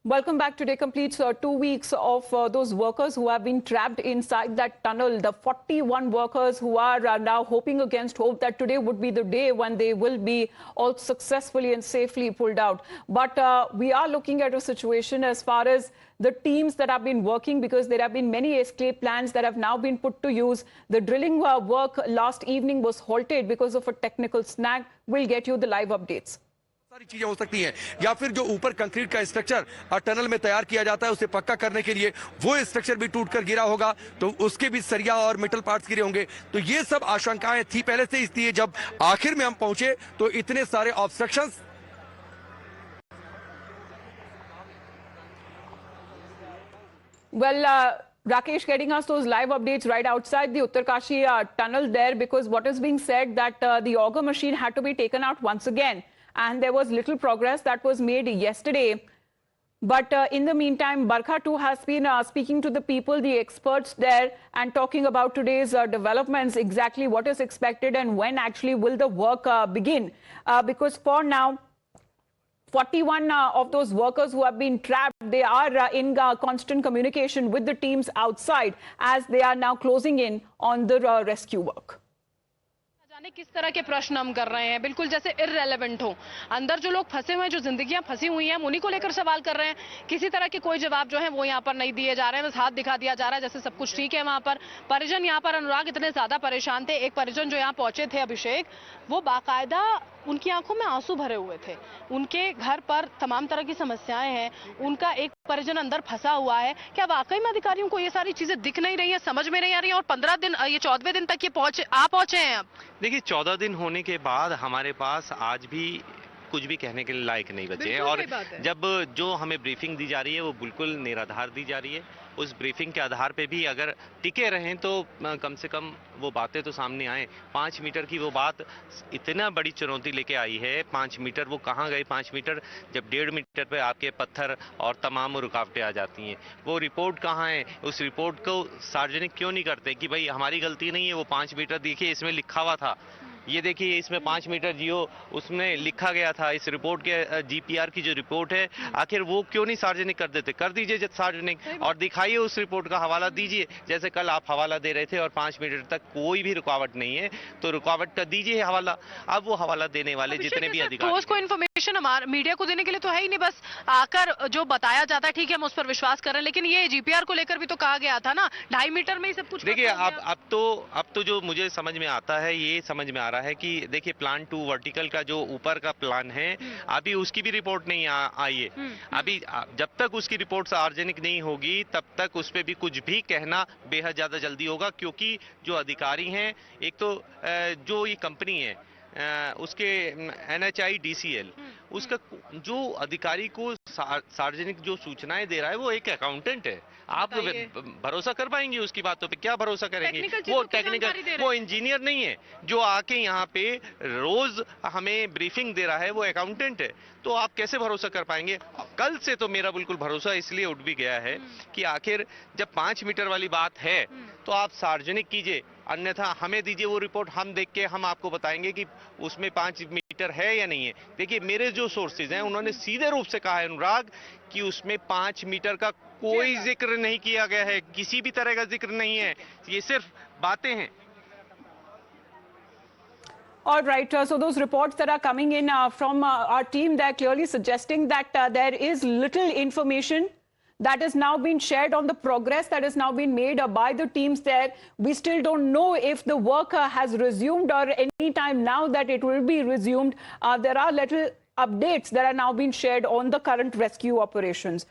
Welcome back. Today completes 2 weeks of those workers who have been trapped inside that tunnel. The 41 workers who are now hoping against hope that today would be the day when they will be all successfully and safely pulled out. But we are looking at a situation as far as the teams that have been working, because there have been many escape plans that have now been put to use. The drilling work last evening was halted because of a technical snag. We'll get you the live updates. सारी चीजें हो सकती हैं, या फिर जो ऊपर concrete का स्ट्रक्चर टनल में तैयार किया जाता है उसे पक्का करने के लिए वो स्ट्रक्चर भी टूटकर गिरा होगा, तो उसके भी सरिया और मेटल पार्ट्स गिरे होंगे। तो ये सब आशंकाएं थी पहले से, इसलिए जब आखिर में हम पहुंचे तो इतने सारे obstructions. Well, Rakesh getting us those live updates right outside the Uttarkashi tunnel there, because what is being said that the auger machine had to be taken out once again. And there was little progress that was made yesterday. But in the meantime, Barkha too has been speaking to the people, the experts there, and talking about today's developments, exactly what is expected and when actually will the work begin. Because for now, 41 of those workers who have been trapped, they are in constant communication with the teams outside as they are now closing in on the rescue work. किस तरह के प्रश्न हम कर रहे हैं, बिल्कुल जैसे इररेलेवेंट हो। अंदर जो लोग फंसे हुए हैं, जो जिंदगियां फंसी हुई हैं, उन्हीं को लेकर सवाल कर रहे हैं। किसी तरह के कोई जवाब जो है वो यहाँ पर नहीं दिए जा रहे हैं, बस हाथ दिखा दिया जा रहा है जैसे सब कुछ ठीक है। वहां पर परिजन, यहाँ पर अनुराग, इतने ज्यादा परेशान थे। एक परिजन जो यहाँ पहुंचे थे, अभिषेक, वो बाकायदा उनकी आंखों में आंसू भरे हुए थे। उनके घर पर तमाम तरह की समस्याएं हैं, उनका एक परिजन अंदर फंसा हुआ है। क्या वाकई में अधिकारियों को ये सारी चीजें दिख नहीं रही है, समझ में नहीं आ रही है? और 15 दिन, ये 14वें दिन तक ये पहुंचे हैं। अब देखिए, 14 दिन होने के बाद हमारे पास आज भी कुछ भी कहने के लायक नहीं बचे हैं। और जब जो हमें ब्रीफिंग दी जा रही है वो बिल्कुल निराधार दी जा रही है। उस ब्रीफिंग के आधार पे भी अगर टिके रहें तो कम से कम वो बातें तो सामने आए। 5 मीटर की वो बात इतना बड़ी चुनौती लेके आई है। 5 मीटर वो कहाँ गए? 5 मीटर जब 1.5 मीटर पे आपके पत्थर और तमाम रुकावटें आ जाती हैं, वो रिपोर्ट कहाँ है? उस रिपोर्ट को सार्वजनिक क्यों नहीं करते कि भाई हमारी गलती नहीं है, वो 5 मीटर देखिए इसमें लिखा हुआ था, ये देखिए इसमें 5 मीटर जियो उसमें लिखा गया था। इस रिपोर्ट के जीपीआर की जो रिपोर्ट है, आखिर वो क्यों नहीं सार्वजनिक कर देते? कर दीजिए जब सार्वजनिक, और दिखाइए उस रिपोर्ट का हवाला दीजिए, जैसे कल आप हवाला दे रहे थे और 5 मीटर तक कोई भी रुकावट नहीं है, तो रुकावट का दीजिए हवाला। अब वो हवाला देने वाले जितने भी अधिकारी, को इन्फॉर्मेशन हमारे मीडिया को देने के लिए तो है ही नहीं, बस आकर जो बताया जाता है ठीक है हम उस पर विश्वास कर रहे हैं। लेकिन ये जीपीआर को लेकर भी तो कहा गया था ना, 2.5 मीटर में ही सब कुछ। देखिए अब तो जो मुझे समझ में आता है, ये समझ में आ रहा है कि देखिए प्लान 2 वर्टिकल का जो ऊपर का प्लान है, अभी उसकी भी रिपोर्ट नहीं आई है। अभी जब तक उसकी रिपोर्ट सार्वजनिक नहीं होगी तब तक उस पर भी कुछ भी कहना बेहद ज्यादा जल्दी होगा। क्योंकि जो अधिकारी हैं, एक तो जो ये कंपनी है उसके NHIDCL, उसका जो अधिकारी को सार्वजनिक जो सूचनाएं दे रहा है वो एक अकाउंटेंट है। आप भरोसा कर पाएंगे उसकी बातों पे? क्या भरोसा करेंगे? वो टेक्निकल, वो इंजीनियर नहीं है जो आके यहाँ पे रोज हमें ब्रीफिंग दे रहा है, वो अकाउंटेंट है। तो आप कैसे भरोसा कर पाएंगे? कल से तो मेरा बिल्कुल भरोसा इसलिए उठ भी गया है कि आखिर जब 5 मीटर वाली बात है तो आप सार्वजनिक कीजिए, अन्यथा हमें दीजिए वो रिपोर्ट, हम देख के हम आपको बताएंगे कि उसमें 5 मीटर है या नहीं है। देखिए मेरे जो सोर्सेज हैं उन्होंने सीधे रूप से कहा है अनुराग कि उसमें 5 मीटर का कोई जिक्र नहीं किया गया है, किसी भी तरह का जिक्र नहीं है, ये सिर्फ बातें हैं। All right, so those reports that are coming in from our team, they're clearly suggesting that there is little information that is now being shared on the progress that is now being made by the teams there. We still don't know if the work has resumed or any time now that it will be resumed. There are little updates that are now being shared on the current rescue operations.